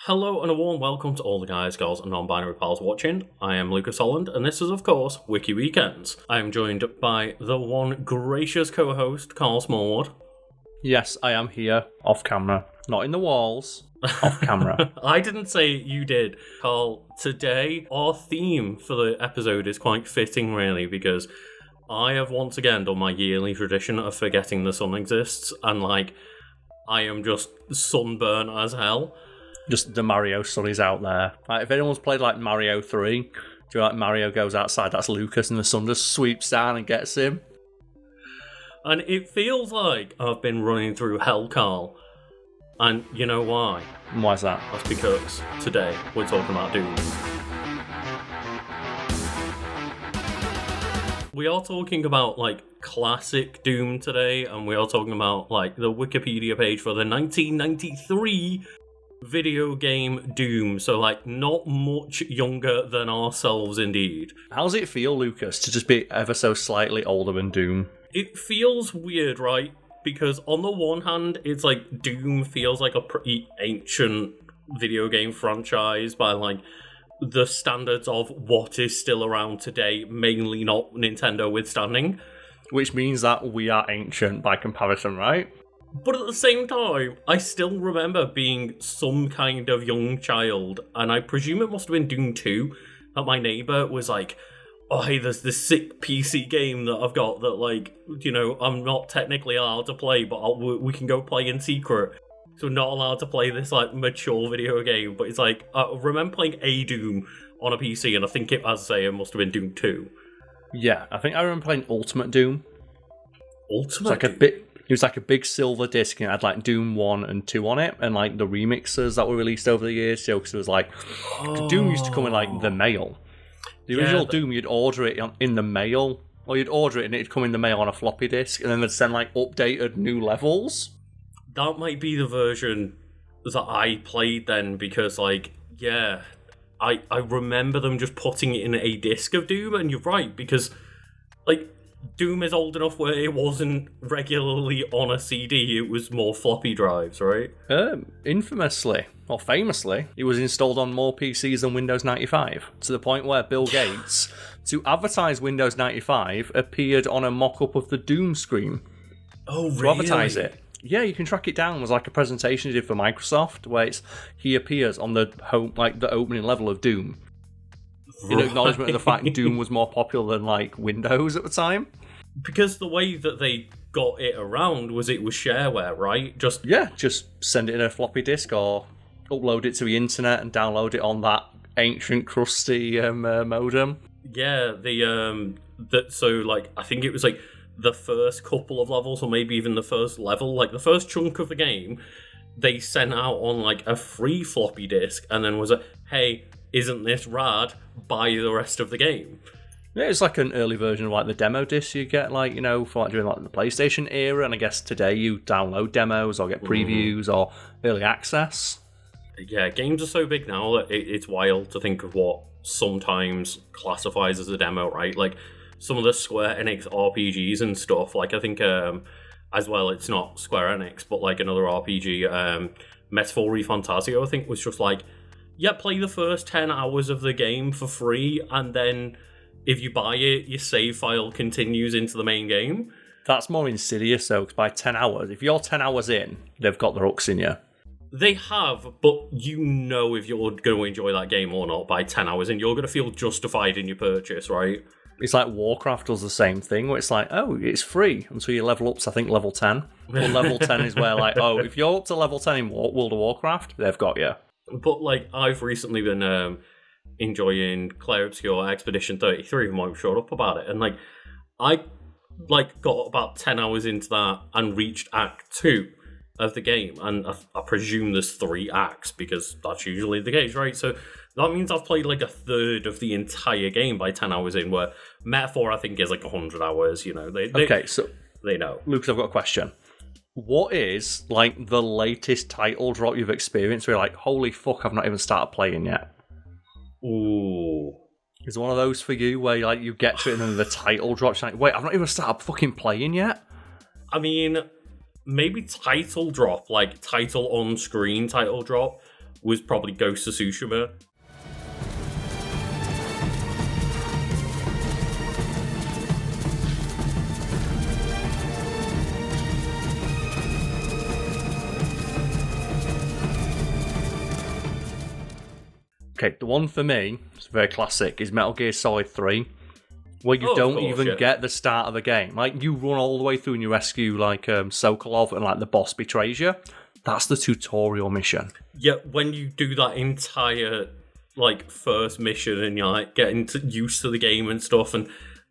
Hello and a warm welcome to all the guys, girls, and non-binary pals watching. I am Lucas Holland, and this is, of course, Wiki Weekends. I am joined by the one gracious co-host, Karl Smallwood. Yes, I am here, off camera. Not in the walls, off camera. I didn't say you did. Karl, today our theme for the episode is quite fitting, really, because I have once again done my yearly tradition of forgetting the sun exists, and, I am just sunburnt as hell. Just the Mario sun is out there. If anyone's played, Mario 3, do you know, Mario goes outside, that's Lucas, and the sun just sweeps down and gets him? And it feels like I've been running through hell, Karl. And you know why? And why's that? That's because today we're talking about Doom. We are talking about, classic Doom today, and we are talking about, the Wikipedia page for the 1993 video game Doom. So, not much younger than ourselves, indeed. How does it feel, Lucas, to just be ever so slightly older than Doom? It feels weird, right? Because on the one hand, it's Doom feels like a pretty ancient video game franchise by, the standards of what is still around today, mainly not Nintendo withstanding. Which means that we are ancient by comparison, right? But at the same time, I still remember being some kind of young child, and I presume it must have been Doom 2, that my neighbour was like, oh, hey, there's this sick PC game that I've got that, I'm not technically allowed to play, but we can go play in secret. So not allowed to play this, mature video game, but it's I remember playing a Doom on a PC, and I think it must have been Doom 2. Yeah, I think I remember playing Ultimate Doom. Ultimate Doom? It was a big silver disc, and it had Doom 1 and 2 on it, and the remixes that were released over the years. So, because it was Doom used to come in the mail. The original Doom, you'd order it in the mail, or you'd order it and it'd come in the mail on a floppy disk, and then they'd send updated new levels. That might be the version that I played then, because I remember them just putting it in a disc of Doom, and you're right, because Doom is old enough where it wasn't regularly on a CD, it was more floppy drives, right? Infamously, or famously, it was installed on more PCs than Windows 95, to the point where Bill Gates, to advertise Windows 95, appeared on a mock-up of the Doom screen. Oh, really? To advertise it. Yeah, you can track it down. It was a presentation he did for Microsoft, where he appears on the the opening level of Doom. In acknowledgement of the fact Doom was more popular than Windows at the time. Because the way that they got it around was it was shareware, right? Just send it in a floppy disk or upload it to the internet and download it on that ancient crusty modem. Yeah, I think it was the first couple of levels, or maybe even the first level, the first chunk of the game, they sent out on a free floppy disk, and then was hey, isn't this rad? Buy the rest of the game. Yeah, it's an early version of the demo disc you get for during the PlayStation era, and I guess today you download demos or get previews or early access. Yeah, games are so big now that it's wild to think of what sometimes classifies as a demo, right? Some of the Square Enix RPGs and stuff, I think as well, it's not Square Enix, but another RPG, Metaphor Fantasio, I think was just play the first 10 hours of the game for free, and then if you buy it, your save file continues into the main game. That's more insidious, though, because by 10 hours, if you're 10 hours in, they've got their hooks in you. They have, but if you're going to enjoy that game or not by 10 hours in, you're going to feel justified in your purchase, right? It's Warcraft does the same thing, where it's it's free until you level up to, I think, level 10. Well, level 10 is where, if you're up to level 10 in World of Warcraft, they've got you. But, I've recently been enjoying Clair Obscur Expedition 33, and I've showed up about it, and, I, got about 10 hours into that and reached Act 2 of the game, and I presume there's 3 acts, because that's usually the case, right? So that means I've played, a third of the entire game by 10 hours in, where Metaphor, I think, is, 100 hours, Okay, so they know. Lucas, I've got a question. What is, the latest title drop you've experienced where you're holy fuck, I've not even started playing yet? Ooh. Is it one of those for you where, you get to it and then the title drops, you're wait, I've not even started fucking playing yet? I mean, maybe title drop, title on-screen title drop, was probably Ghost of Tsushima. Okay, the one for me, it's very classic, is Metal Gear Solid 3, where you don't even get the start of the game. Like, you run all the way through and you rescue, like, Sokolov, and, like, the boss betrays you. That's the tutorial mission. Yeah, when you do that entire, like, first mission and you're, like, getting used to the game and stuff, and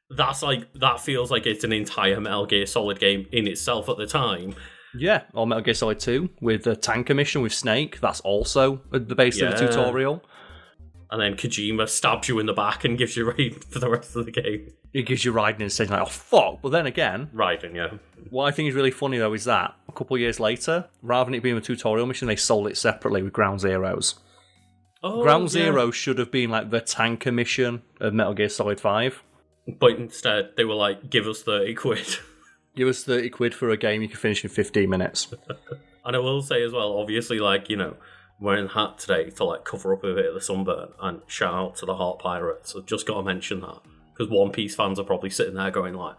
that's, like, that feels like it's an entire Metal Gear Solid game in itself at the time. Yeah, or Metal Gear Solid 2, with the tanker mission with Snake, that's also at the base of the tutorial. And then Kojima stabs you in the back and gives you Raiden for the rest of the game. It gives you Raiden instead, like, oh fuck. But then again, Raiden, yeah. What I think is really funny though is that a couple of years later, rather than it being a tutorial mission, they sold it separately with Ground Zeroes. Ground Zero should have been like the tanker mission of Metal Gear Solid 5. But instead, they were like, give us 30 quid. Give us 30 quid for a game you can finish in 15 minutes. And I will say as well, obviously, like, you know, wearing a hat today to like cover up a bit of the sunburn, and shout out to the Heart Pirates. I've just got to mention that because One Piece fans are probably sitting there going like,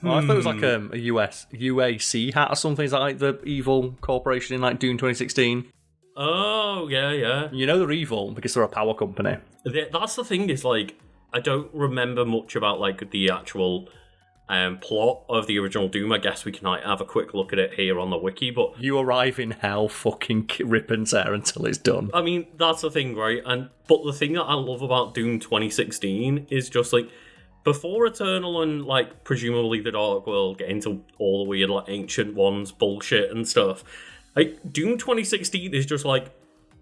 I thought it was like a UAC hat or something. Is that like the evil corporation in like Doom 2016? Oh yeah. You know they're evil because they're a power company. That's the thing, is like, I don't remember much about like the actual plot of the original Doom. I guess we can like have a quick look at it here on the wiki, but you arrive in hell, fucking rip and tear until it's done. I mean, that's the thing, right? But the thing that I love about Doom 2016 is just like, before Eternal and like presumably the Dark World get into all the weird like Ancient Ones bullshit and stuff, like Doom 2016 is just like,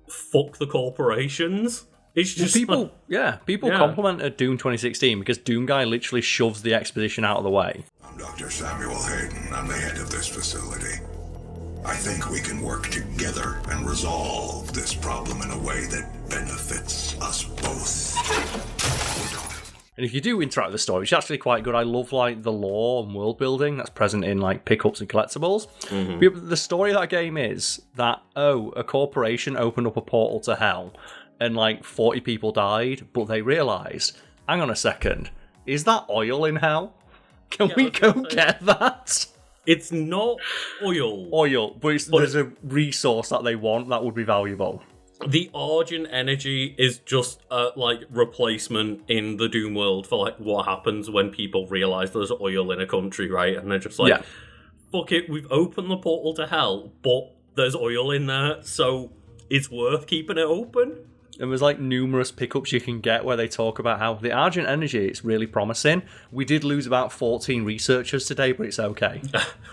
fuck the corporations. It's just people complimented Doom 2016 because Doom Guy literally shoves the exposition out of the way. I'm Dr. Samuel Hayden. I'm the head of this facility. I think we can work together and resolve this problem in a way that benefits us both. And if you do interact with the story, it's actually quite good. I love like the lore and world building that's present in like pickups and collectibles. Mm-hmm. The story of that game is that, a corporation opened up a portal to hell and like 40 people died, but they realised, hang on a second, is that oil in hell? Can we go get that? It's not oil. But there's a resource that they want that would be valuable. The Argent energy is just a like replacement in the Doom world for like what happens when people realise there's oil in a country, right? And they're just like, fuck it, we've opened the portal to hell, but there's oil in there, so it's worth keeping it open. And there's like numerous pickups you can get where they talk about how the Argent energy is really promising. We did lose about 14 researchers today, but it's okay.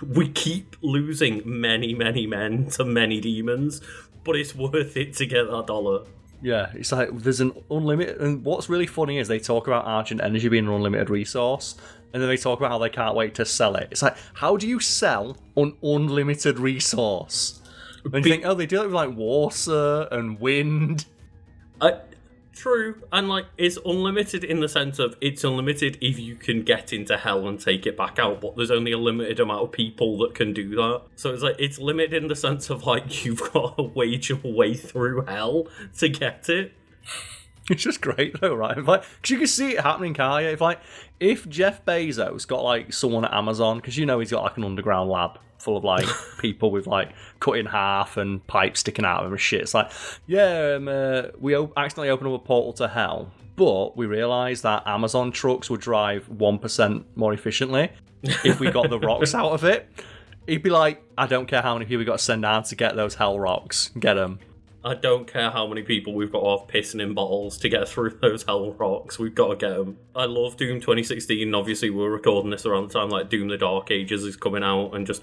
We keep losing many, many men to many demons, but it's worth it to get that dollar. Yeah, it's like there's an unlimited... And what's really funny is they talk about Argent energy being an unlimited resource, and then they talk about how they can't wait to sell it. It's like, how do you sell an unlimited resource? And you think, they do it with like water and wind... True, and like it's unlimited in the sense of it's unlimited if you can get into hell and take it back out, but there's only a limited amount of people that can do that. So it's like it's limited in the sense of like you've got to wage your way through hell to get it. It's just great though, right? Like, because you can see it happening, can't you? If Jeff Bezos got like someone at Amazon, because you know he's got like an underground lab full of like people with like cut in half and pipes sticking out of him and shit. It's like, we accidentally opened up a portal to hell, but we realised that Amazon trucks would drive 1% more efficiently if we got the rocks out of it. He'd be like, I don't care how many people we got to send out to get those hell rocks. Get them. I don't care how many people we've got off pissing in bottles to get through those hell rocks. We've got to get them. I love Doom 2016. Obviously, we're recording this around the time like Doom the Dark Ages is coming out, and just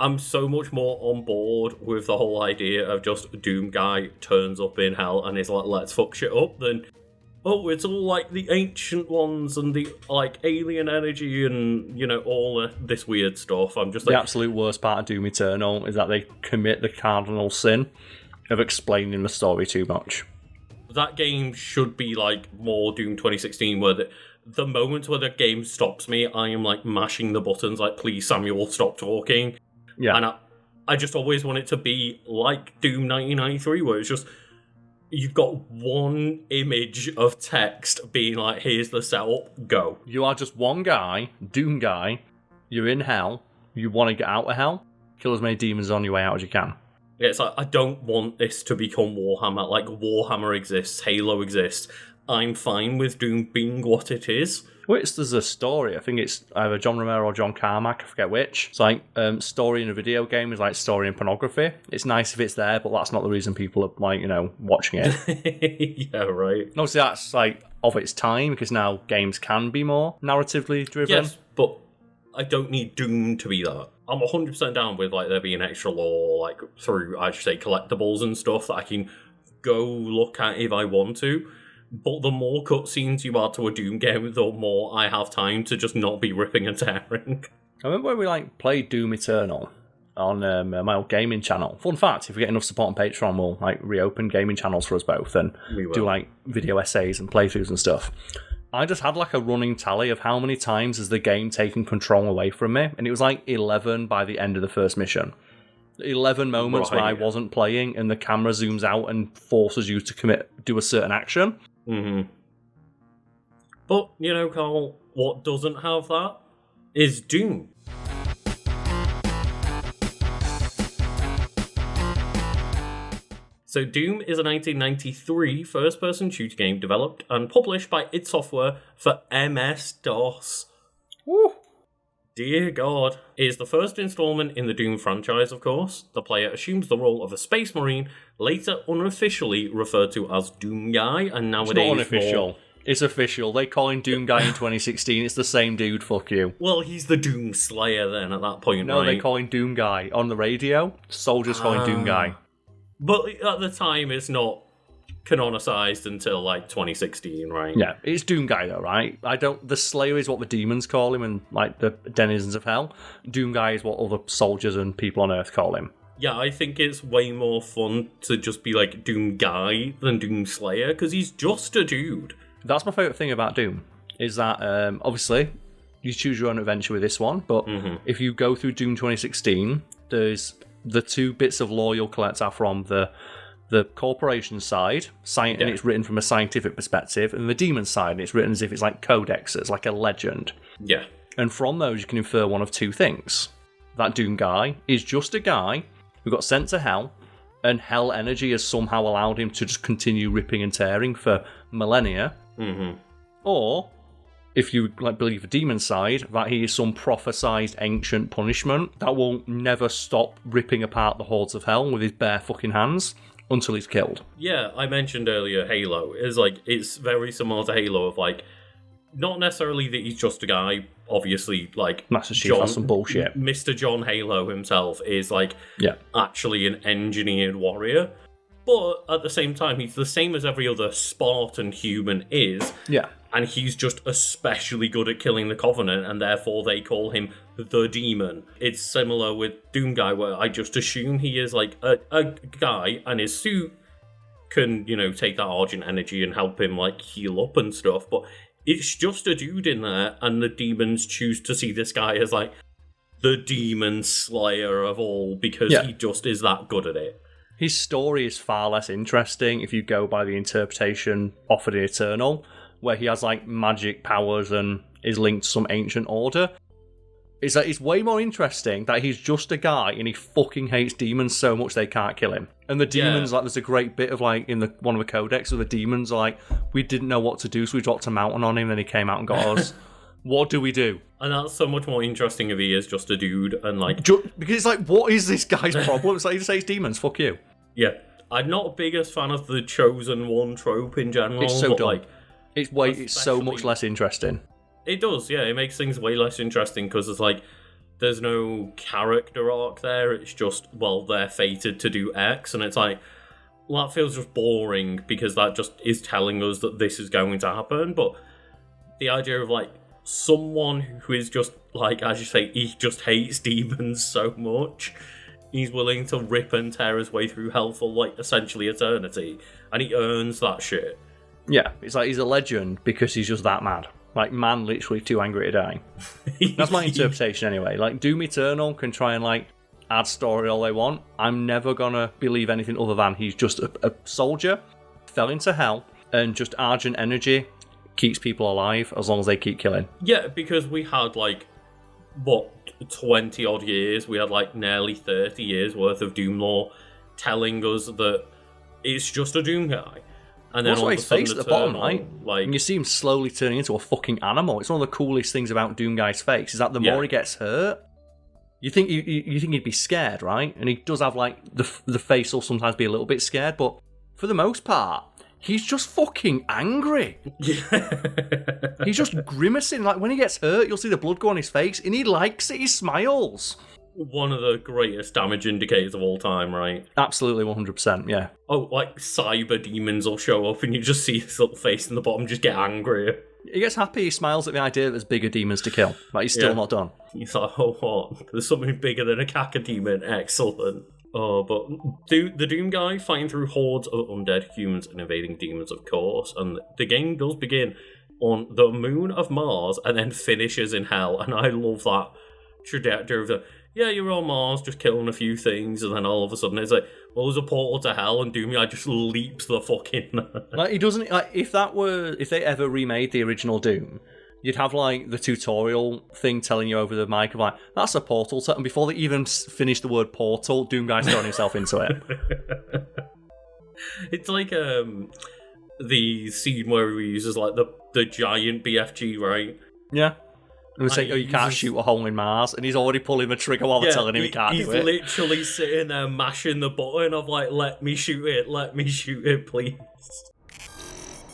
I'm so much more on board with the whole idea of just Doom guy turns up in hell and is like, let's fuck shit up, than it's all like the Ancient Ones and the like alien energy and all this weird stuff. I'm just like, the absolute worst part of Doom Eternal is that they commit the cardinal sin of explaining the story too much. That game should be like more Doom 2016, where the moment where the game stops me, I am like mashing the buttons like, please Samuel, stop talking. Yeah. And I just always want it to be like Doom 1993, where it's just, you've got one image of text being like, here's the setup, go. You are just one guy, Doom guy, you're in hell, you want to get out of hell, kill as many demons on your way out as you can. Yeah, it's like, I don't want this to become Warhammer. Like, Warhammer exists, Halo exists. I'm fine with Doom being what it is. Well, there's a story. I think it's either John Romero or John Carmack. I forget which. It's like story in a video game is like story in pornography. It's nice if it's there, but that's not the reason people are like, watching it. Yeah, right. And obviously, that's like of its time because now games can be more narratively driven. Yes, but I don't need Doom to be that. I'm 100% down with like there being extra lore, like through I should say collectibles and stuff that I can go look at if I want to. But the more cutscenes you add to a Doom game, the more I have time to just not be ripping and tearing. I remember when we played Doom Eternal on my old gaming channel. Fun fact: if we get enough support on Patreon, we'll reopen gaming channels for us both and do video essays and playthroughs and stuff. I just had a running tally of how many times has the game taken control away from me, and it was 11 by the end of the first mission. 11 moments when I wasn't playing, and the camera zooms out and forces you to do a certain action. Mm-hmm. But, Carl, what doesn't have that is Doom. So Doom is a 1993 first-person shooter game developed and published by id Software for MS-DOS. Woo! Dear God. It is the first installment in the Doom franchise, of course. The player assumes the role of a space marine, later unofficially referred to as Doom Guy, and nowadays it's not unofficial. It's official. They call him Doom Guy in 2016. It's the same dude, fuck you. Well, he's the Doom Slayer then at that point, No, right? they call him Doom Guy. On the radio, soldiers call him Doom Guy. But at the time, it's not canonicized until 2016, right? Yeah, it's Doom Guy though, right? The Slayer is what the demons call him and the denizens of hell. Doom Guy is what other soldiers and people on Earth call him. Yeah, I think it's way more fun to just be Doom Guy than Doom Slayer, because he's just a dude. That's my favourite thing about Doom, is that obviously you choose your own adventure with this one, but if you go through Doom 2016, there's the two bits of lore you'll collect are from the corporation side, and it's written from a scientific perspective, and the demon side, and it's written as if it's codexes, like a legend. Yeah. And from those, you can infer one of two things. That Doom Guy is just a guy who got sent to hell, and hell energy has somehow allowed him to just continue ripping and tearing for millennia. Mm-hmm. Or, if you believe the demon side, that he is some prophesized ancient punishment that will never stop ripping apart the hordes of hell with his bare fucking hands until he's killed. Yeah, I mentioned earlier Halo. It's very similar to Halo of not necessarily that he's just a guy, obviously, Master Chief, that's some bullshit. Mr. John Halo himself is actually an engineered warrior. But at the same time, he's the same as every other Spartan human is. Yeah. And he's just especially good at killing the Covenant, and therefore they call him the Demon. It's similar with Doom Guy, where I just assume he is a guy, and his suit can, take that Argent energy and help him heal up and stuff, but it's just a dude in there, and the demons choose to see this guy as the demon slayer of all, because he just is that good at it. His story is far less interesting if you go by the interpretation offered in Eternal, where he has magic powers and is linked to some ancient order. It's way more interesting that he's just a guy and he fucking hates demons so much they can't kill him. And the demons, there's a great bit of in one of the codex of the demons we didn't know what to do, so we dropped a mountain on him, and he came out and got us. What do we do? And that's so much more interesting if he is just a dude and because it's what is this guy's problem? It's he just hates demons. Fuck you. Yeah, I'm not the biggest fan of the Chosen One trope in general. It's so dumb. It's so much less interesting. It does, yeah. It makes things way less interesting because it's there's no character arc there. It's just, they're fated to do X, and it's that feels just boring because that just is telling us that this is going to happen. But the idea of someone who is just as you say, he just hates demons so much, he's willing to rip and tear his way through hell for essentially eternity, and he earns that shit. Yeah, it's he's a legend because he's just that mad. Man literally too angry to die. That's my interpretation anyway. Doom Eternal can try and add story all they want. I'm never gonna believe anything other than he's just a soldier fell into hell, and just Argent energy keeps people alive as long as they keep killing. Yeah, because we had, 20 odd years, we had, nearly 30 years worth of Doom lore telling us that it's just a Doom guy. And then also, his face at the bottom, right? And you see him slowly turning into a fucking animal. It's one of the coolest things about Doom Guy's face, is that the more he gets hurt, you think he'd be scared, right? And he does have, the face will sometimes be a little bit scared, but for the most part, he's just fucking angry. He's just grimacing. When he gets hurt, you'll see the blood go on his face, and he likes it. He smiles. One of the greatest damage indicators of all time, right? Absolutely, 100%, yeah. Oh, cyber demons will show up and you just see his little face in the bottom just get angrier. He gets happy, he smiles at the idea that there's bigger demons to kill. But he's still not done. He's like, oh, what? There's something bigger than a caca demon. Excellent. Oh, but the Doom guy fighting through hordes of undead humans and invading demons, of course. And the game does begin on the moon of Mars and then finishes in hell. And I love that trajectory of the... Yeah, you're on Mars, just killing a few things, and then all of a sudden it's there's a portal to hell, and Doom Guy just leaps the fucking... he doesn't... if they ever remade the original Doom, you'd have, the tutorial thing telling you over the mic of, that's a portal, and before they even finish the word portal, Doom Guy's throwing himself into it. It's like, the scene where he uses, the giant BFG, right? Yeah. And they say, you can't shoot a hole in Mars, and he's already pulling the trigger while they're telling him he can't do it. He's literally sitting there mashing the button of let me shoot it, please.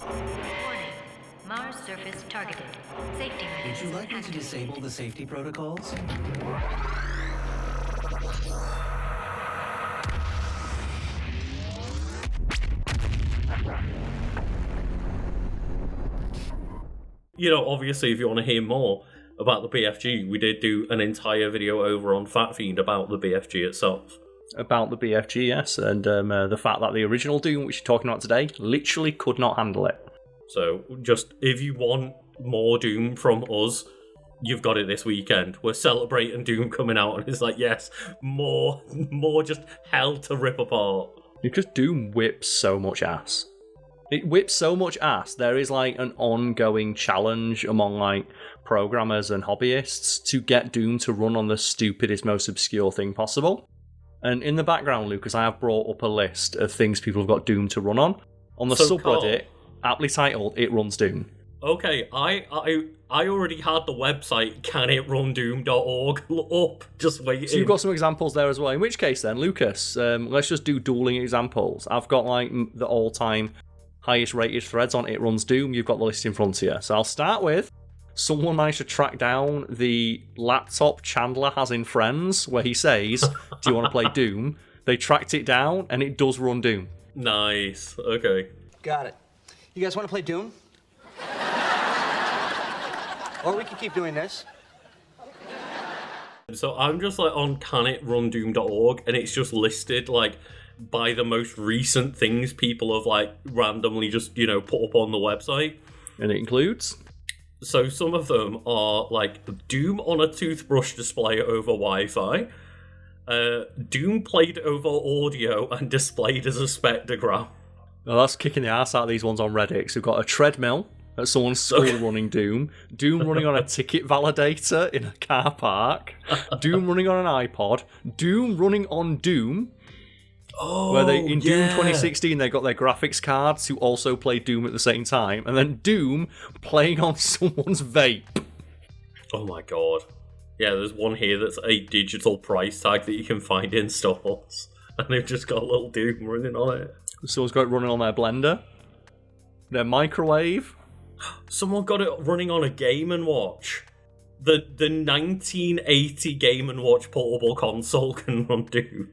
Warning. Mars surface targeted. Safety measures. Would you like me to disable the safety protocols? Obviously, if you want to hear more about the BFG, we did do an entire video over on Fat Fiend about the BFG itself. About the BFG, yes, and the fact that the original Doom, which you're talking about today, literally could not handle it. So, just, if you want more Doom from us, you've got it this weekend. We're celebrating Doom coming out, and it's yes, more just hell to rip apart. Because Doom whips so much ass. It whips so much ass. There is an ongoing challenge among programmers and hobbyists to get Doom to run on the stupidest, most obscure thing possible. And in the background, Lucas, I have brought up a list of things people have got Doom to run on. On the subreddit, aptly titled "It Runs Doom." Okay, I already had the website canitrundoom.org up, just waiting. So you've got some examples there as well. In which case then, Lucas, let's just do dueling examples. I've got the all-time highest rated threads on It Runs Doom. You've got the list in front of you. So I'll start with, someone managed to track down the laptop Chandler has in Friends, where he says, do you want to play Doom? They tracked it down, and it does run Doom. Nice. Okay. Got it. You guys want to play Doom? Or we can keep doing this. So I'm just on canitrundoom.org, and it's just listed by the most recent things people have randomly just put up on the website. And it includes? So some of them are Doom on a toothbrush display over Wi-Fi, Doom played over audio and displayed as a spectrogram. Well, that's kicking the ass out of these ones on Reddit. So we've got a treadmill at someone's school running Doom, Doom running on a ticket validator in a car park, Doom running on an iPod, Doom running on Doom. Oh, where in Doom 2016 they got their graphics cards who also played Doom at the same time, and then Doom playing on someone's vape. Oh my god. Yeah, there's one here that's a digital price tag that you can find in stores, and they've just got a little Doom running on it. Someone's got it running on their blender, their microwave. Someone got it running on a Game & Watch. The 1980 Game & Watch portable console can run Doom.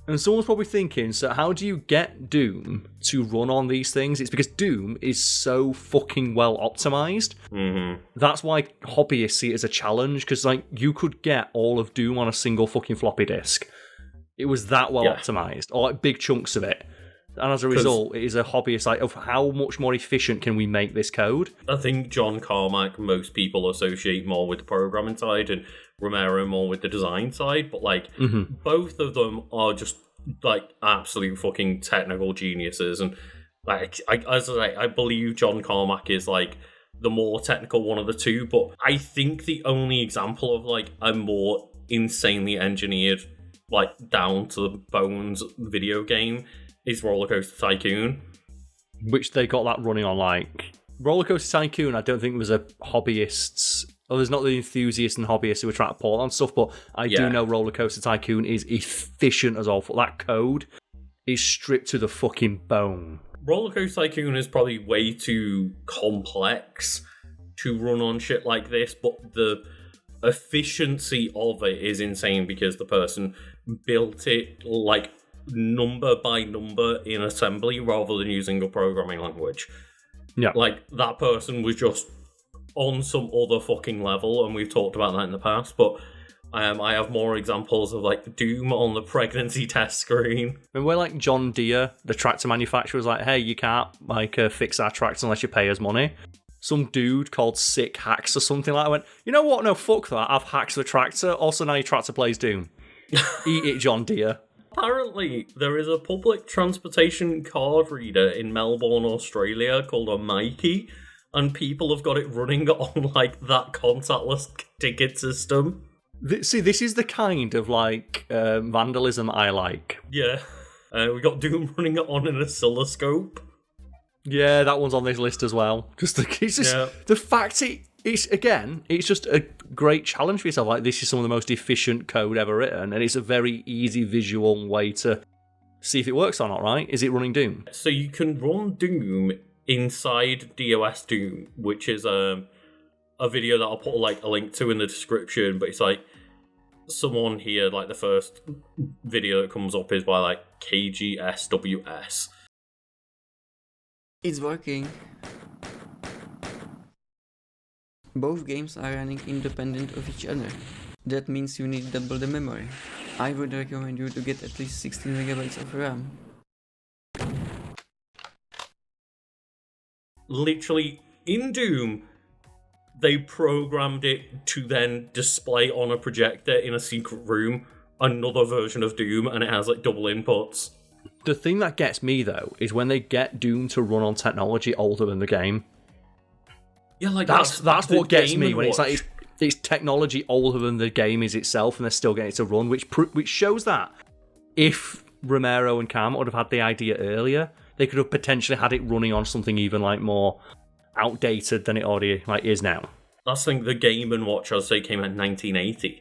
And someone's probably thinking, so how do you get Doom to run on these things? It's because Doom is so fucking well optimized. Mm-hmm. That's why hobbyists see it as a challenge, because you could get all of Doom on a single fucking floppy disk. It was that well optimized, or big chunks of it. And as a result, it is a hobbyist of how much more efficient can we make this code? I think John Carmack, most people associate more with the programming side, and Romero more with the design side, but both of them are just absolute fucking technical geniuses, and Like, as I say, I believe John Carmack is like the more technical one of the two, but I think the only example of like a more insanely engineered, like down to the bones video game is Roller Coaster Tycoon. Which they got that running on like Roller Coaster Tycoon. I don't think was a hobbyists. Oh, there's not the enthusiasts and hobbyists who were trying to port on stuff, but I do know Roller Coaster Tycoon is efficient as awful. That code is stripped to the fucking bone. Roller Coaster Tycoon is probably way too complex to run on shit like this, but the efficiency of it is insane because the person built it like number by number in assembly rather than using a programming language. Yeah. Like, that person was just on some other fucking level, and we've talked about that in the past, but I have more examples of, like, Doom on the pregnancy test screen. And where, like, John Deere, the tractor manufacturer, was like, hey, you can't, like, fix our tractor unless you pay us money. Some dude called Sick Hacks or something like that went, you know what, no, fuck that, I've hacked the tractor, also now your tractor plays Doom. Eat it, John Deere. Apparently, there is a public transportation card reader in Melbourne, Australia called a Wiki, and people have got it running on, like, that contactless ticket system. See, this is the kind of, like, vandalism I like. Yeah. We got Doom running it on an oscilloscope. Yeah, that one's on this list as well. The fact it's just a great challenge for yourself. Like, this is some of the most efficient code ever written, and it's a very easy visual way to see if it works or not, right? Is it running Doom? So you can run Doom inside DOS Doom, which is a video that I'll put like a link to in the description, but it's like someone here, like the first video that comes up is by like KGSWS. It's working. Both games are running independent of each other. That means you need double the memory. I would recommend you to get at least 16 megabytes of RAM. Literally, in Doom, they programmed it to then display on a projector in a secret room another version of Doom, and it has like double inputs. The thing that gets me, though, is when they get Doom to run on technology older than the game. Yeah, like that's what gets me, when it's like it's technology older than the game is itself, and they're still getting it to run, which shows that if Romero and Carmack would have had the idea earlier, they could have potentially had it running on something even like more outdated than it already like is now. That's like the Game & Watch, I'd say, came out in 1980.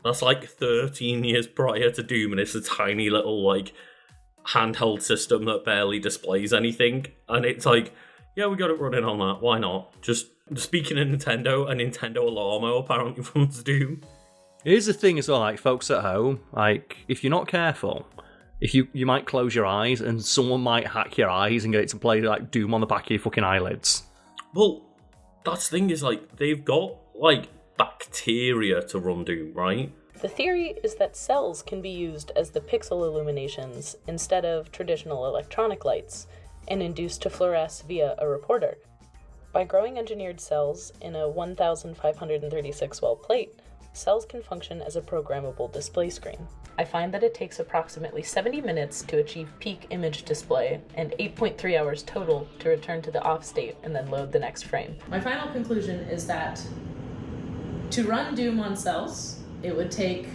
That's like 13 years prior to Doom, and it's a tiny little like handheld system that barely displays anything, and it's like, yeah, we got it running on that, why not? Just speaking of Nintendo, a Nintendo Alarmo apparently runs Doom. Here's the thing as well, like, folks at home, like, if you're not careful, if you might close your eyes and someone might hack your eyes and get it to play like Doom on the back of your fucking eyelids. Well, that's the thing is, like, they've got like bacteria to run Doom, right? The theory is that cells can be used as the pixel illuminations instead of traditional electronic lights, and induced to fluoresce via a reporter. By growing engineered cells in a 1,536 well plate, cells can function as a programmable display screen. I find that it takes approximately 70 minutes to achieve peak image display and 8.3 hours total to return to the off state and then load the next frame. My final conclusion is that to run Doom on cells, it would take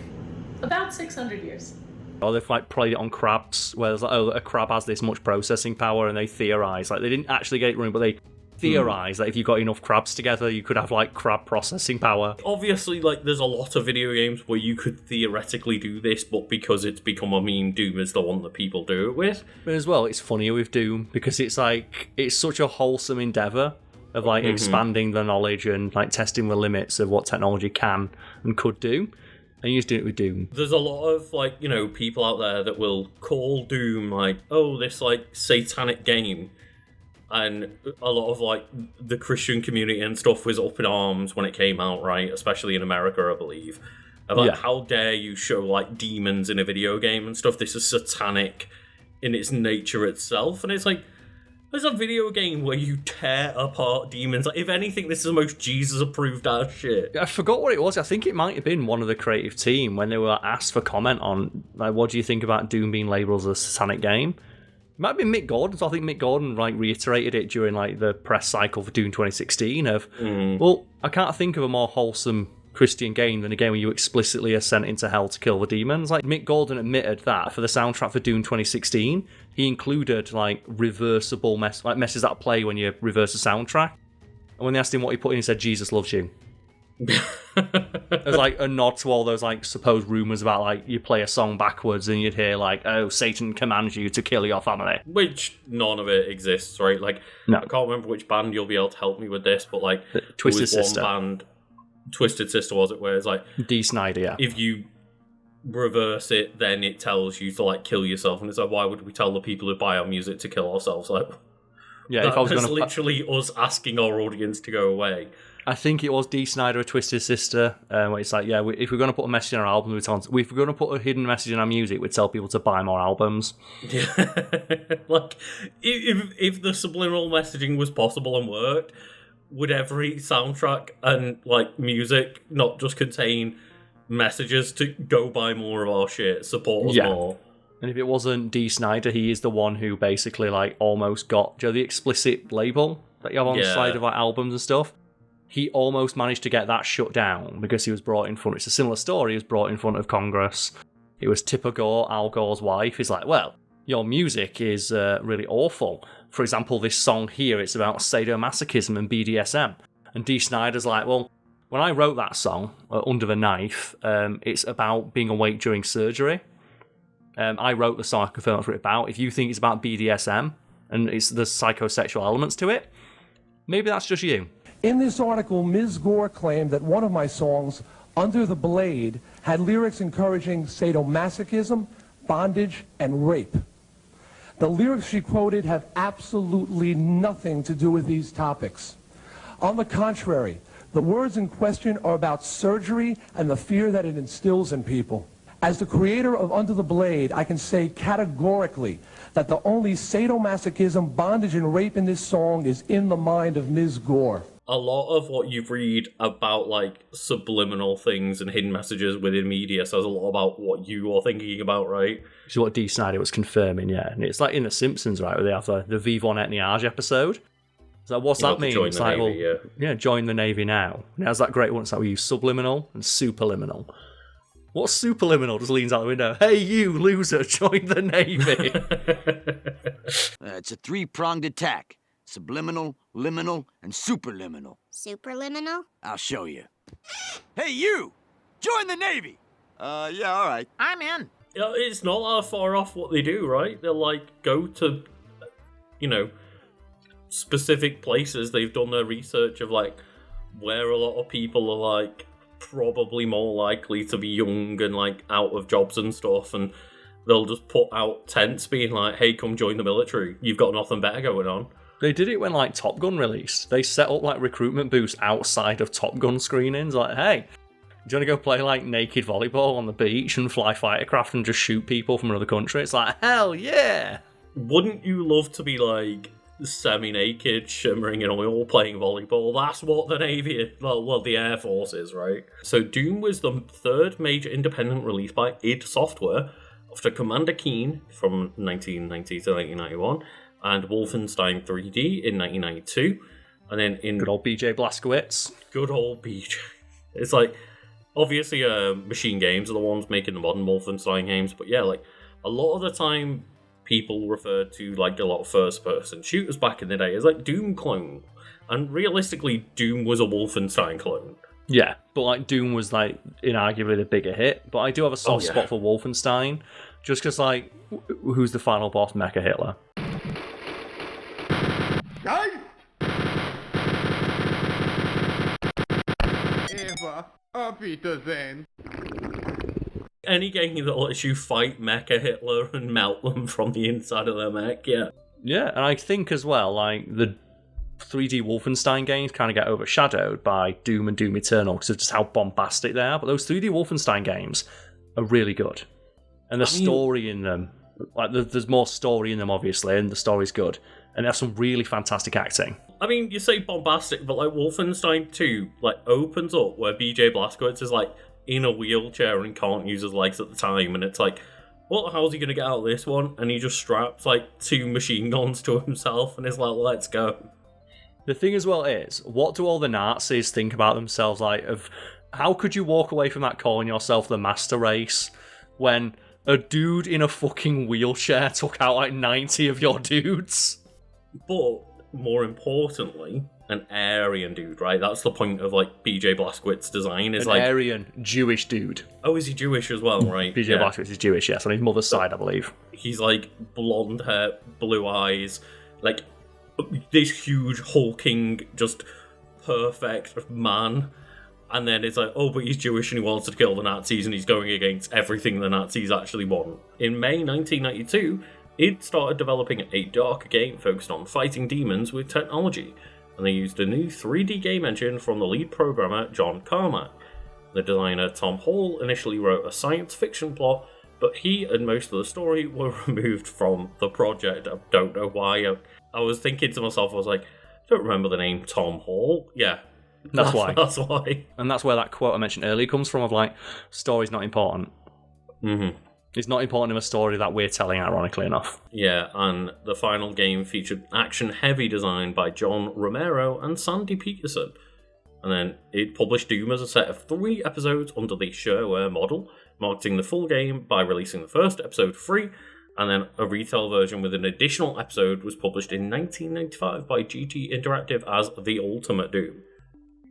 about 600 years. Or they've like played it on crabs, where it's like, oh, a crab has this much processing power, and they theorize, like they didn't actually get it running, but they theorize that if you got enough crabs together, you could have like crab processing power. Obviously, like there's a lot of video games where you could theoretically do this, but because it's become a meme, Doom is the one that people do it with. But as well, it's funnier with Doom because it's like it's such a wholesome endeavor of like expanding the knowledge and like testing the limits of what technology can and could do. And you just do it with Doom. There's a lot of, like, you know, people out there that will call Doom, like, oh, this, like, satanic game. And a lot of, like, the Christian community and stuff was up in arms when it came out, right? Especially in America, I believe. And, like, how dare you show, like, demons in a video game and stuff? This is satanic in its nature itself. And it's like, there's a video game where you tear apart demons. Like, if anything, this is the most Jesus-approved ass shit. I forgot what it was. I think it might have been one of the creative team when they were asked for comment on, like, what do you think about Doom being labelled as a satanic game? Might have been Mick Gordon, so I think Mick Gordon reiterated it during the press cycle for Doom 2016 of, well, I can't think of a more wholesome Christian game than a game where you explicitly are sent into hell to kill the demons. Mick Gordon admitted that for the soundtrack for Doom 2016, he included reversible messes that play when you reverse a soundtrack. And when they asked him what he put in, he said, "Jesus loves you." It was a nod to all those supposed rumors about you play a song backwards and you'd hear "Oh, Satan commands you to kill your family," which none of it exists, right? No. I can't remember which band you'll be able to help me with this, but Twisted there was Sister. one band, Twisted Sister was it, where it's D. Snyder, yeah. if you reverse it, then it tells you to kill yourself, and it's why would we tell the people who buy our music to kill ourselves? Yeah, if I was that's going to literally us asking our audience to go away. I think it was D. Snyder, a Twisted Sister, where it's if we're going to put a message in our album, if we're going to put a hidden message in our music, we'd tell people to buy more albums. Yeah. If the subliminal messaging was possible and worked, would every soundtrack and music not just contain messages to go buy more of our shit, support us more? And if it wasn't D. Snyder, he is the one who basically almost got the explicit label that you have on the side of albums and stuff. He almost managed to get that shut down because he was brought in front. It's a similar story. He was brought in front of Congress. It was Tipper Gore, Al Gore's wife. He's well, your music is really awful. For example, this song here, it's about sadomasochism and BDSM. And D. Snyder's well, when I wrote that song, Under the Knife, it's about being awake during surgery. I wrote the song, I confirm that's what it's about. If you think it's about BDSM and there's psychosexual elements to it, maybe that's just you. In this article, Ms. Gore claimed that one of my songs, Under the Blade, had lyrics encouraging sadomasochism, bondage, and rape. The lyrics she quoted have absolutely nothing to do with these topics. On the contrary, the words in question are about surgery and the fear that it instills in people. As the creator of Under the Blade, I can say categorically that the only sadomasochism, bondage, and rape in this song is in the mind of Ms. Gore. A lot of what you read about subliminal things and hidden messages within media says a lot about what you are thinking about, right? Which is what D. Snyder was confirming, yeah. And it's in The Simpsons, right, where they have the Vivon Etniage episode. So what's that mean? Join it's the Navy, join the Navy now. And it has that great one, it's we use subliminal and superliminal. What's superliminal? Just leans out the window. Hey, you loser, join the Navy. It's a three-pronged attack. Subliminal, liminal, and superliminal. Superliminal? I'll show you. Hey, you! Join the Navy! Yeah, all right. I'm in. It's not that far off what they do, right? They'll, go to, specific places. They've done their research of, where a lot of people are, probably more likely to be young and, out of jobs and stuff, and they'll just put out tents being hey, come join the military. You've got nothing better going on. They did it when Top Gun released. They set up recruitment booths outside of Top Gun screenings. Hey, do you want to go play naked volleyball on the beach and fly fighter craft and just shoot people from another country? It's hell yeah! Wouldn't you love to be semi-naked, shimmering in oil, playing volleyball? That's what the Navy is. Well, the Air Force is, right? So Doom was the third major independent release by id Software after Commander Keen from 1990 to 1991. And Wolfenstein 3D in 1992, and then in good old BJ Blazkowicz. Good old BJ. It's obviously Machine Games are the ones making the modern Wolfenstein games, but yeah, a lot of the time people refer to a lot of first-person shooters back in the day as Doom clone, and realistically, Doom was a Wolfenstein clone. Yeah, but Doom was inarguably the bigger hit. But I do have a soft spot for Wolfenstein, just because who's the final boss? Mecha Hitler. Eva, auf Wiedersehen. Any game that lets you fight Mecha Hitler and melt them from the inside of their mech, yeah. Yeah, and I think as well, the 3D Wolfenstein games kind of get overshadowed by Doom and Doom Eternal because of just how bombastic they are. But those 3D Wolfenstein games are really good, and the story in them, there's more story in them obviously, and the story's good, and they have some really fantastic acting. I mean, you say bombastic, but Wolfenstein 2 opens up where BJ Blazkowicz is in a wheelchair and can't use his legs at the time, and it's well, how's he going to get out of this one? And he just straps, like, 2 machine guns to himself and is like, let's go. The thing as well is, what do all the Nazis think about themselves? Like, of how could you walk away from that calling yourself the master race when a dude in a fucking wheelchair took out like 90 of your dudes? But, more importantly, an Aryan dude, right? That's the point of, like, BJ Blazkowicz's design, is An Aryan Jewish dude. Oh, is he Jewish as well, right? BJ Blazkowicz is Jewish, yes, on his mother's side, I believe. He's, like, blonde hair, blue eyes, like, this huge, hulking, just perfect man. And then it's like, oh, but he's Jewish and he wants to kill the Nazis and he's going against everything the Nazis actually want. In May 1992, it started developing a darker game focused on fighting demons with technology, and they used a new 3D game engine from the lead programmer John Carmack. The designer Tom Hall initially wrote a science fiction plot, but he and most of the story were removed from the project. I don't know why. I was thinking to myself, I was like, I don't remember the name Tom Hall. Yeah. That's why. That's why. And that's where that quote I mentioned earlier comes from, of like, story's not important. Mm-hmm. It's not important in a story that we're telling, ironically enough. Yeah, and the final game featured action-heavy design by John Romero and Sandy Peterson. And then it published Doom as a set of 3 episodes under the shareware model, marketing the full game by releasing the first episode free, and then a retail version with an additional episode was published in 1995 by GT Interactive as The Ultimate Doom.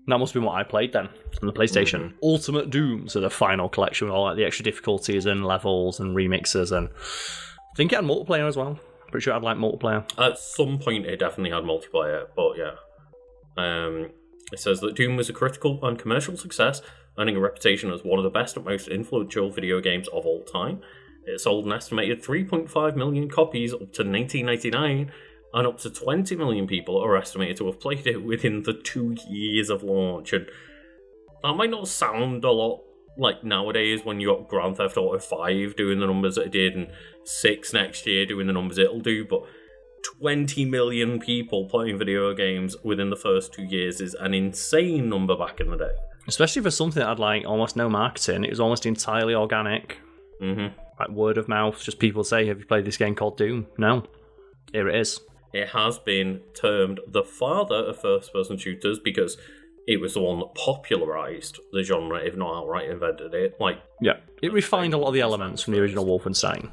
That must have been what I played then, on the PlayStation. Mm-hmm. Ultimate Doom, so the final collection with all like the extra difficulties and levels and remixes, and I think it had multiplayer as well. Pretty sure it had like multiplayer. At some point it definitely had multiplayer, but yeah. It says that Doom was a critical and commercial success, earning a reputation as one of the best and most influential video games of all time. It sold an estimated 3.5 million copies up to 1999, and up to 20 million people are estimated to have played it within the 2 years of launch. And that might not sound a lot like nowadays when you got Grand Theft Auto 5 doing the numbers that it did, and 6 next year doing the numbers it'll do, but 20 million people playing video games within the first 2 years is an insane number back in the day. Especially for something that had like almost no marketing. It was almost entirely organic. Mm-hmm. Like word of mouth, just people say, have you played this game called Doom? No. Here it is. It has been termed the father of first-person shooters because it was the one that popularised the genre, if not outright invented it. Like, yeah, it refined a lot of the elements from the original Wolfenstein.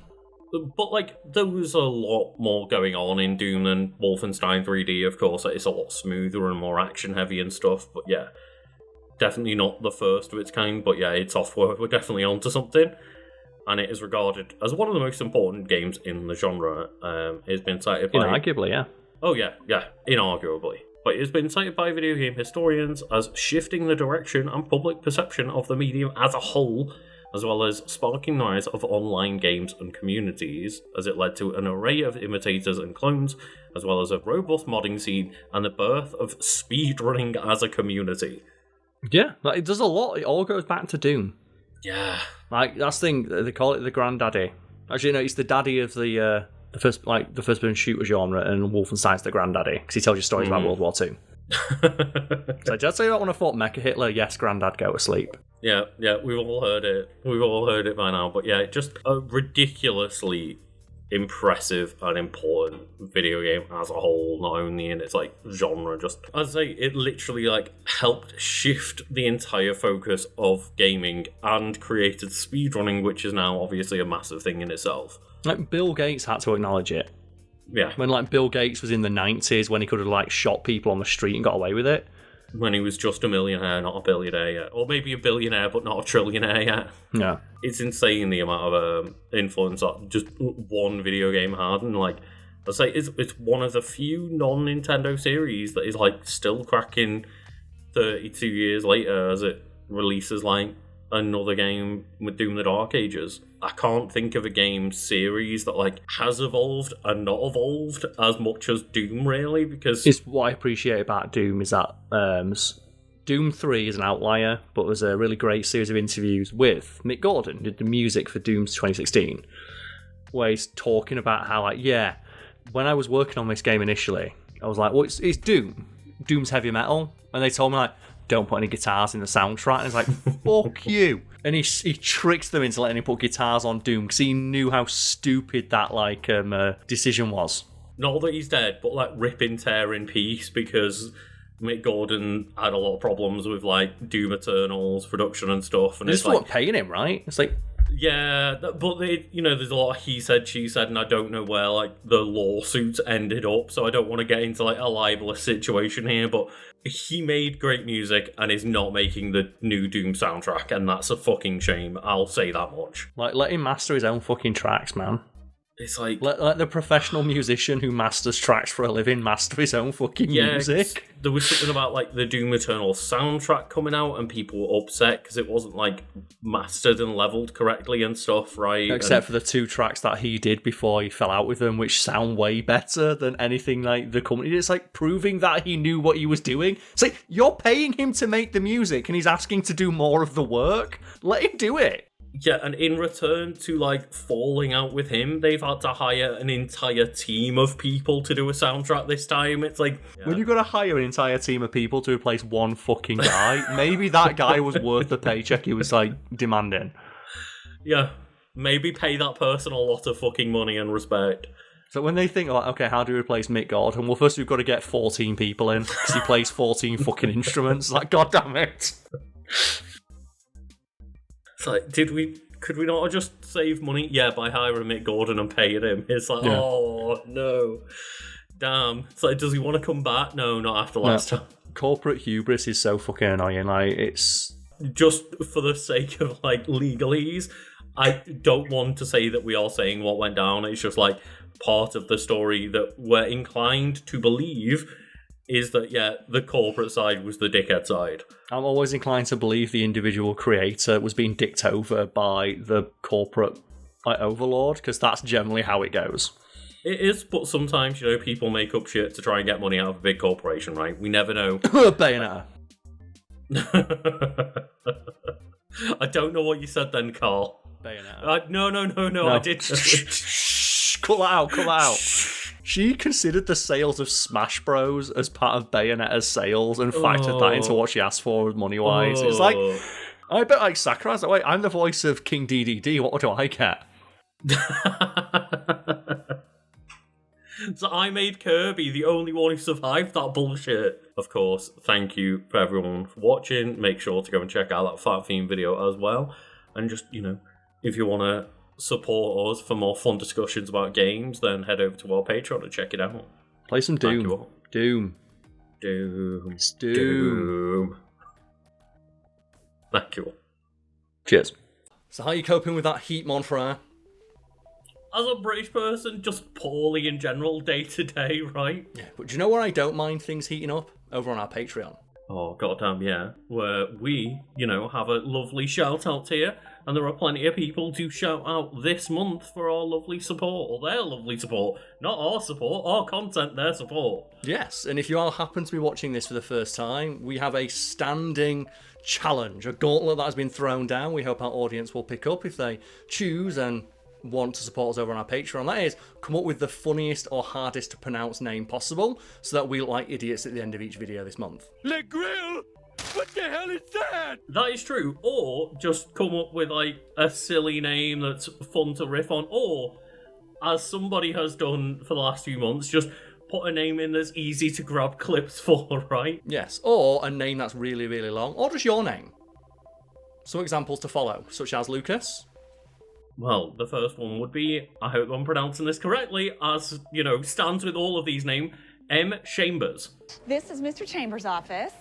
But, like, there was a lot more going on in Doom than Wolfenstein 3D, of course. It's a lot smoother and more action-heavy and stuff, but yeah. Definitely not the first of its kind, but yeah, id Software were definitely onto something. And it is regarded as one of the most important games in the genre. It's been cited by... Inarguably, yeah. Oh, yeah, inarguably. But it's been cited by video game historians as shifting the direction and public perception of the medium as a whole, as well as sparking the rise of online games and communities, as it led to an array of imitators and clones, as well as a robust modding scene and the birth of speedrunning as a community. Yeah, like, it does a lot. It all goes back to Doom. Yeah. Like, that's the thing, they call it the granddaddy. Actually, no, it's the daddy of the first-person shooter genre, and Wolfenstein's the granddaddy, because he tells you stories about World War II. So, did I tell you about when I fought Mecha Hitler? Yes, granddad, go to sleep. Yeah, we've all heard it. We've all heard it by now, but yeah, just a ridiculously impressive and important video game as a whole, not only in its like genre, just as I say, it literally like helped shift the entire focus of gaming and created speedrunning, which is now obviously a massive thing in itself. Like Bill Gates had to acknowledge it. Yeah. When like Bill Gates was in the 90s, when he could have like shot people on the street and got away with it. When he was just a millionaire, not a billionaire yet. Or maybe a billionaire, but not a trillionaire yet. Yeah. It's insane the amount of influence that just one video game had. And, like, I'd say it's one of the few non-Nintendo series that is, like, still cracking 32 years later as it releases, like, another game with Doom the Dark Ages. I can't think of a game series that like has evolved and not evolved as much as Doom, really, because it's what I appreciate about Doom is that Doom 3 is an outlier, but there's a really great series of interviews with Mick Gordon, who did the music for Doom's 2016, where he's talking about how, like, yeah, when I was working on this game initially, I was like, well, it's Doom. Doom's heavy metal. And they told me, like, don't put any guitars in the soundtrack. And it's like, fuck you. And he tricks them into letting him put guitars on Doom because he knew how stupid that decision was. Not that he's dead, but like rip and tear in peace, because Mick Gordon had a lot of problems with like Doom Eternal's production and stuff, and They it's just weren't paying him, right? It's like, yeah, but they, there's a lot of he said, she said, and I don't know where like the lawsuits ended up, so I don't want to get into like a libelous situation here, but he made great music and is not making the new Doom soundtrack, and that's a fucking shame. I'll say that much. Like, let him master his own fucking tracks, man. It's like... Let the professional musician who masters tracks for a living master his own fucking music. There was something about like the Doom Eternal soundtrack coming out and people were upset because it wasn't like mastered and leveled correctly and stuff, right? Except for the 2 tracks that he did before he fell out with them, which sound way better than anything like the company. It's like proving that he knew what he was doing. It's like, you're paying him to make the music and he's asking to do more of the work. Let him do it. Yeah, and in return to like falling out with him, they've had to hire an entire team of people to do a soundtrack this time. It's like, when you got to hire an entire team of people to replace one fucking guy, maybe that guy was worth the paycheck he was like demanding. Yeah, maybe pay that person a lot of fucking money and respect. So when they think, like, okay, how do we replace Mick Gordon? Well, first we've got to get 14 people in because he plays 14 fucking instruments. Like, god damn it. It's like, could we not just save money? Yeah, by hiring Mick Gordon and paying him. It's like, oh, no. Damn. It's like, does he want to come back? No, not after last time. Corporate hubris is so fucking annoying. Like, it's... Just for the sake of, like, legalese, I don't want to say that we are saying what went down. It's just, like, part of the story that we're inclined to believe is that, yeah, the corporate side was the dickhead side. I'm always inclined to believe the individual creator was being dicked over by the corporate overlord, because that's generally how it goes. It is, but sometimes, people make up shit to try and get money out of a big corporation, right? We never know. Bayonetta. I don't know what you said then, Carl. Bayonetta. No, I didn't. Cut that out. She considered the sales of Smash Bros as part of Bayonetta's sales and factored that into what she asked for money-wise. It's like, I bet like Sakurai's like, wait, I'm the voice of King DDD, what do I get? So I made Kirby the only one who survived that bullshit. Of course, thank you for everyone for watching. Make sure to go and check out that Fat Theme video as well. And just, if you want to support us for more fun discussions about games, then head over to our Patreon and check it out. Play some Doom. Doom. Thank you all. Cheers. So how are you coping with that heat, Monfrere? As a British person, just poorly in general, day to day, right? Yeah, but do you know where I don't mind things heating up? Over on our Patreon. Oh, goddamn, yeah. Where we, have a lovely shout-out tier, and there are plenty of people to shout out this month for our lovely support, or their lovely support. Not our support, our content, their support. Yes, and if you all happen to be watching this for the first time, we have a standing challenge, a gauntlet that has been thrown down. We hope our audience will pick up if they choose and want to support us over on our Patreon. That is, come up with the funniest or hardest to pronounce name possible so that we look like idiots at the end of each video this month. Le Grill? What the hell is that? That is true. Or just come up with like a silly name that's fun to riff on. Or, as somebody has done for the last few months, just put a name in that's easy to grab clips for, right? Yes, or a name that's really, really long, or just your name. Some examples to follow, such as Lucas. Well, the first one would be, I hope I'm pronouncing this correctly, as, stands with all of these names, M. Chambers. This is Mr. Chambers' office.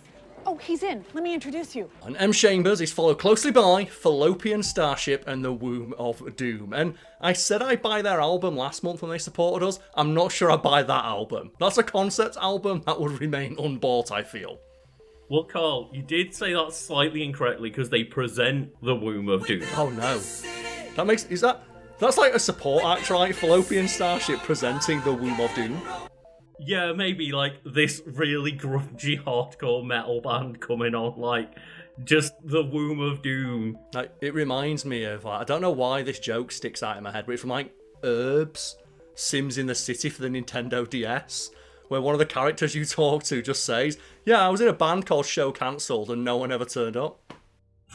Oh, he's in. Let me introduce you. And M. Chambers is followed closely by Fallopian Starship and the Womb of Doom. And I said I'd buy their album last month when they supported us. I'm not sure I'd buy that album. That's a concept album that would remain unbought, I feel. Well, Carl, you did say that slightly incorrectly because they present the Womb of Doom. Oh, no. That's like a support act, right? Fallopian Starship presenting the Womb of Doom. Yeah, maybe like this really grungy hardcore metal band coming on, like just the Womb of Doom. Like, it reminds me of, I don't know why this joke sticks out in my head, but it's from like Herbs, Sims in the City for the Nintendo DS, where one of the characters you talk to just says, yeah, I was in a band called Show Cancelled and no one ever turned up.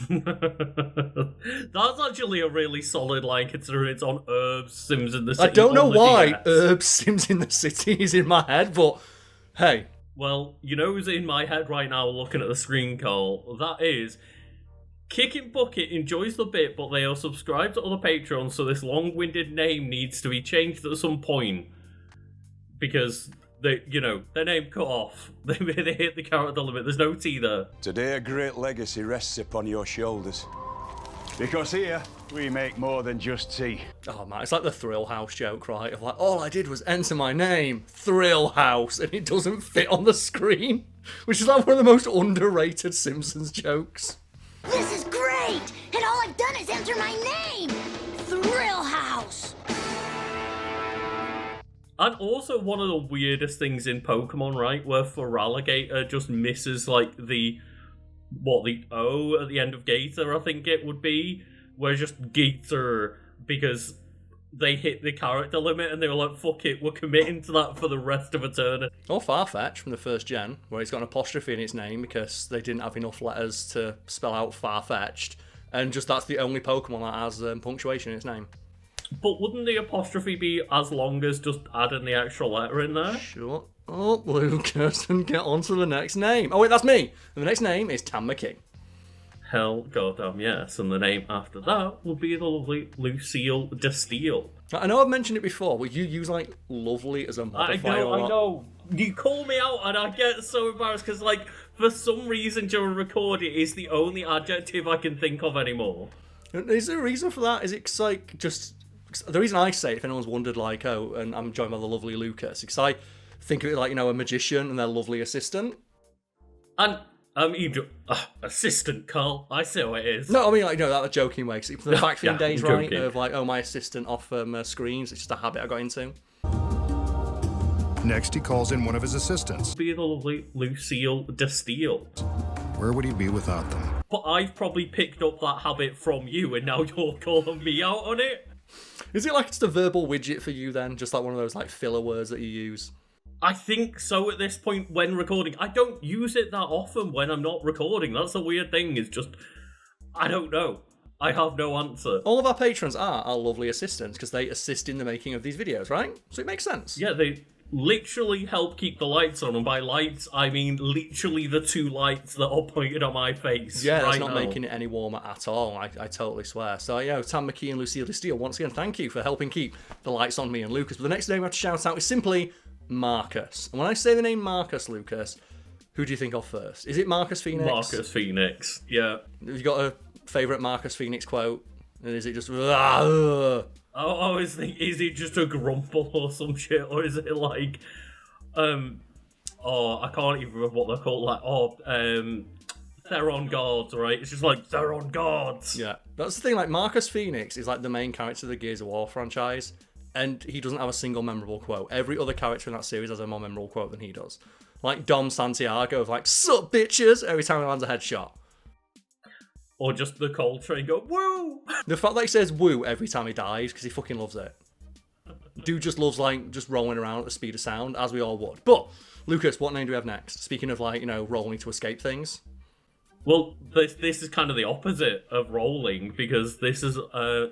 That's actually a really solid line considering it's on Herbs Sims in the City. I don't know on the why DS. Herbs Sims in the City is in my head, but hey. Well, you know who's in my head right now looking at the screen, Carl? That is Kicking Bucket enjoys the bit, but they are subscribed to other Patreons, so this long-winded name needs to be changed at some point. Because they, their name cut off. They hit the character limit. There's no T there. Today a great legacy rests upon your shoulders. Because here, we make more than just tea. Oh man, it's like the Thrill House joke, right? Of like, all I did was enter my name, Thrill House, and it doesn't fit on the screen. Which is like one of the most underrated Simpsons jokes. This is great! And all I've done is enter my name! Thrill House! And also one of the weirdest things in Pokemon, right? Where Feraligatr just misses, like, the O at the end of Gator, I think it would be. Where just Gator, because they hit the character limit and they were like, fuck it, we're committing to that for the rest of eternity. Or Farfetch from the first gen, where it's got an apostrophe in its name because they didn't have enough letters to spell out Farfetched. And just that's the only Pokemon that has punctuation in its name. But wouldn't the apostrophe be as long as just adding the actual letter in there? Shut up, Lucas, and get on to the next name. Oh wait, that's me. And the next name is Tam McKee. Hell goddamn yes, and the name after that would be the lovely Lucille Desteele. I know I've mentioned it before, but you use, like, lovely as a modifier. I know. You call me out and I get so embarrassed because, like, for some reason during recording, it's the only adjective I can think of anymore. Is there a reason for that? Is it 'cause, like, just... The reason I say it, if anyone's wondered, like, oh, and I'm joined by the lovely Lucas, because I think of it like, a magician and their lovely assistant. And... assistant, Carl. I see what it is. No, I mean, like, that a joking way. Cause the back in days, I'm right? joking. Of like, oh, my assistant off screens. It's just a habit I got into. Next, he calls in one of his assistants. Be the lovely Lucille Desteele. Where would he be without them? But I've probably picked up that habit from you, and now you're calling me out on it. Is it like it's a verbal widget for you then? Just like one of those like filler words that you use? I think so at this point when recording. I don't use it that often when I'm not recording. That's the weird thing, is just... I don't know. I have no answer. All of our patrons are our lovely assistants because they assist in the making of these videos, right? So it makes sense. Yeah, they literally help keep the lights on. And by lights, I mean literally the two lights that are pointed on my face. Yeah, that's right not now. making it any warmer at all. I totally swear. So, yeah, Tam McKee and Lucille Desteele, once again, thank you for helping keep the lights on me and Lucas. But the next name I have to shout out is simply... Marcus. And when I say the name Marcus, Lucas, who do you think of first? Is it Marcus Phoenix? Marcus Phoenix, yeah. Have you got a favourite Marcus Phoenix quote? And is it just... I always think, is it just a grumble or some shit? Or is it like... I can't even remember what they're called. Like, Theron Guards, right? It's just like, Theron Guards. Yeah. That's the thing, like, Marcus Phoenix is like the main character of the Gears of War franchise. And he doesn't have a single memorable quote. Every other character in that series has a more memorable quote than he does. Like Dom Santiago of like, sup bitches, every time he lands a headshot. Or just the Coltrane go, woo! The fact that he says woo every time he dies, because he fucking loves it. Dude just loves, like, just rolling around at the speed of sound, as we all would. But, Lucas, what name do we have next? Speaking of, like, rolling to escape things. Well, this is kind of the opposite of rolling, because this is, I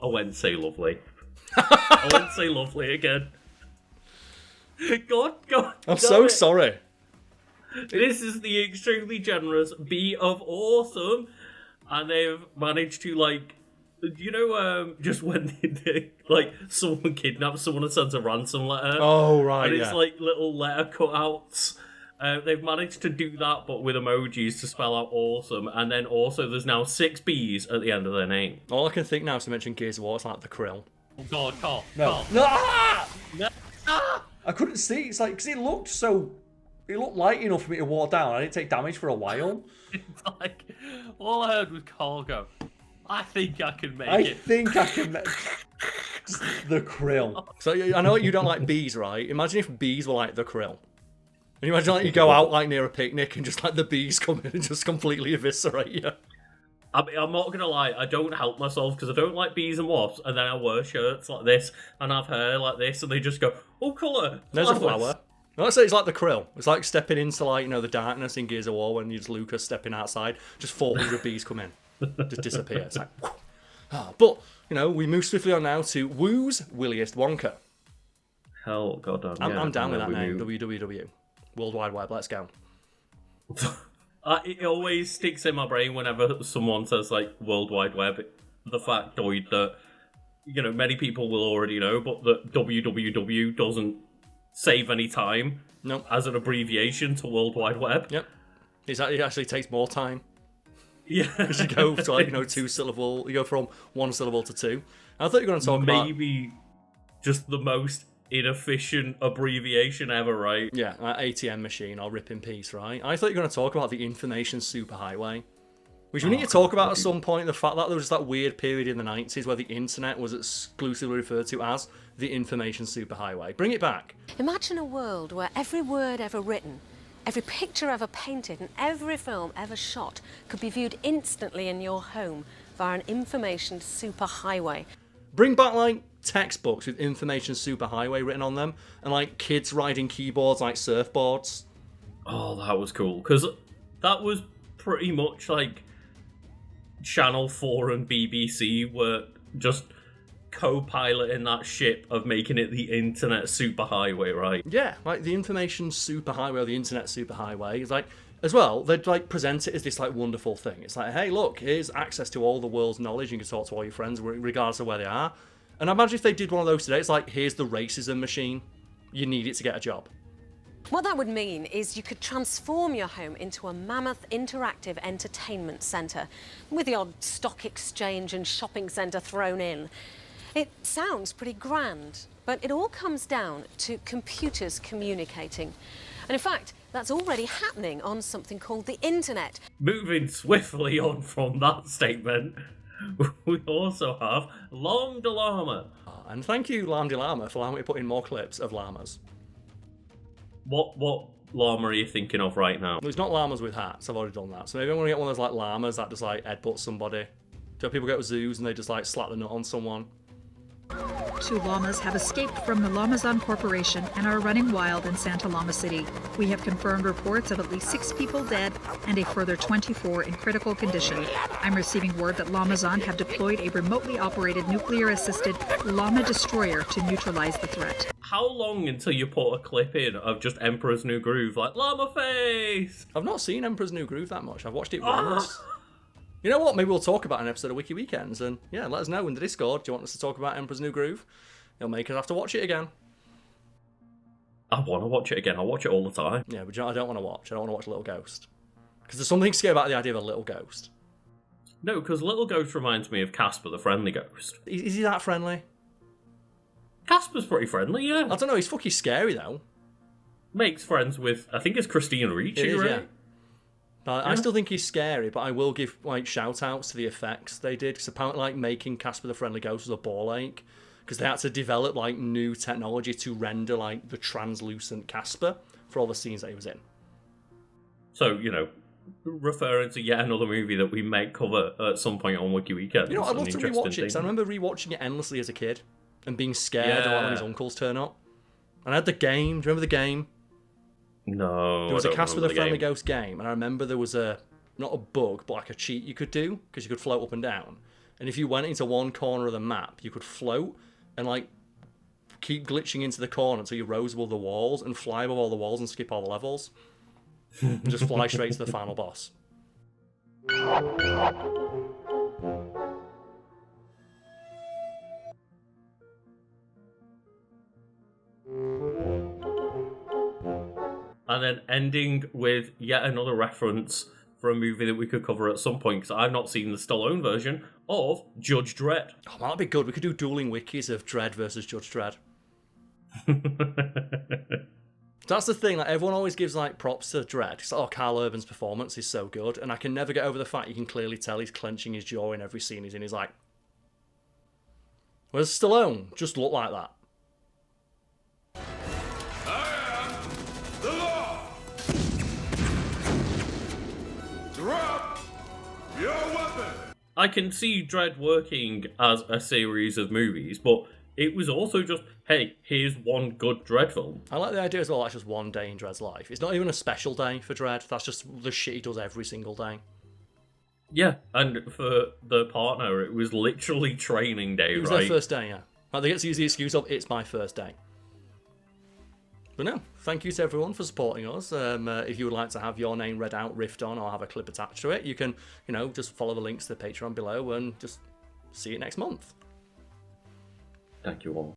went say lovely. I went say lovely again. God. I'm so sorry. This is the extremely generous B of awesome, and they've managed to, like, just when they, like, someone kidnaps someone and sends a ransom letter. Oh, right, and it's yeah. like little letter cutouts. They've managed to do that, but with emojis to spell out awesome. And then also there's now 6 B's at the end of their name. All I can think now is to mention Gears of War, it's like the Krill. Oh God, Carl. No. Carl. No! Ah! No. Ah! I couldn't see. It's like, because it looked light enough for me to walk down. I didn't take damage for a while. It's like, all I heard was Carl go, I think I can make it. I think I can make the Krill. So I know you don't like bees, right? Imagine if bees were like the Krill. And you imagine like you go out like near a picnic and just like the bees come in and just completely eviscerate you. I mean, I'm not gonna lie, I don't help myself because I don't like bees and wasps, and then I wear shirts like this and have hair like this, and they just go, "Oh, colour." There's a flower. No, I'd say it's like the krill. It's like stepping into like the darkness in Gears of War when it's Lucas stepping outside. Just 400 bees come in, just disappear. It's like, but we move swiftly on now to Woo's Williest Wonka. Hell, goddamn. I'm down with that name. WWW, World Wide Web. Let's go. It always sticks in my brain whenever someone says like World Wide Web. The factoid that many people will already know, but that WWW doesn't save any time. Nope. As an abbreviation to World Wide Web. Yep. It actually takes more time. Yeah. Because you go to 2 syllable. You go from 1 syllable to 2. I thought you were going to talk about maybe just the most inefficient abbreviation ever, right? Yeah, ATM machine, I'll rip in peace, right? I thought you were going to talk about the information superhighway, which we need to talk about at some point. The fact that there was that weird period in the 90s where the internet was exclusively referred to as the information superhighway. Bring it back. Imagine a world where every word ever written, every picture ever painted, and every film ever shot could be viewed instantly in your home via an information superhighway. Bring back textbooks with information superhighway written on them, and kids riding keyboards like surfboards. Oh, that was cool, because that was pretty much Channel 4 and BBC were just co-piloting that ship of making it the internet superhighway, right? Yeah, the information superhighway or the internet superhighway is as well, they'd present it as this wonderful thing. It's hey, look, here's access to all the world's knowledge. You can talk to all your friends regardless of where they are. And I imagine if they did one of those today, it's here's the racism machine. You need it to get a job. What that would mean is you could transform your home into a mammoth interactive entertainment centre, with the odd stock exchange and shopping centre thrown in. It sounds pretty grand, but it all comes down to computers communicating. And in fact, that's already happening on something called the internet. Moving swiftly on from that statement, we also have Llama de Llama. And thank you, Llama de Llama, for allowing me to put in more clips of llamas. What llama are you thinking of right now? There's not llamas with hats. I've already done that. So maybe I'm going to get one of those llamas that just headbutt somebody. Do people go to zoos and they just slap the nut on someone? 2 llamas have escaped from the Lamazon Corporation and are running wild in Santa Llama City. We have confirmed reports of at least 6 people dead and a further 24 in critical condition. I'm receiving word that Lamazon have deployed a remotely operated nuclear-assisted llama destroyer to neutralize the threat. How long until you put a clip in of just Emperor's New Groove, llama face? I've not seen Emperor's New Groove that much. I've watched it once. You know what? Maybe we'll talk about an episode of Wiki Weekends, and yeah, let us know in the Discord. Do you want us to talk about Emperor's New Groove? It'll make us have to watch it again. I want to watch it again. I watch it all the time. Yeah, but I don't want to watch. I don't want to watch Little Ghost. Because there's something scary about the idea of a little ghost. No, because Little Ghost reminds me of Casper the Friendly Ghost. Is he that friendly? Casper's pretty friendly, yeah. I don't know, he's fucking scary, though. Makes friends with, I think it's Christina Ricci, right? Yeah. But I still think he's scary, but I will give shout-outs to the effects they did, because apparently making Casper the Friendly Ghost was a ball ache, because they had to develop new technology to render the translucent Casper for all the scenes that he was in. So, referring to yet another movie that we may cover at some point on Wiki Weekend. I'd love to rewatch it, because I remember rewatching it endlessly as a kid, and being scared when his uncles turn up. And I had the game, do you remember the game? No. There was a Casper the Friendly Ghost game, and I remember there was not a bug, but a cheat you could do, because you could float up and down. And if you went into one corner of the map, you could float and keep glitching into the corner until you rose above the walls and fly above all the walls and skip all the levels. And just fly straight to the final boss. And then ending with yet another reference for a movie that we could cover at some point, because I've not seen the Stallone version of Judge Dredd. Oh, that'd be good. We could do dueling wikis of Dredd versus Judge Dredd. That's the thing. Everyone always gives props to Dredd. It's Carl Urban's performance is so good, and I can never get over the fact you can clearly tell he's clenching his jaw in every scene he's in. He's whereas Stallone just looked like that. Drop your weapon! I can see Dredd working as a series of movies, but it was also just, hey, here's one good Dredd film. I like the idea as well, that's just one day in Dredd's life. It's not even a special day for Dredd, that's just the shit he does every single day. Yeah, and for the partner, it was literally training day, It was right? their first day, yeah. Like, they get to use the excuse of, it's my first day. But no, thank you to everyone for supporting us. If you would like to have your name read out, riffed on, or have a clip attached to it, you can, just follow the links to the Patreon below and just see it next month. Thank you all.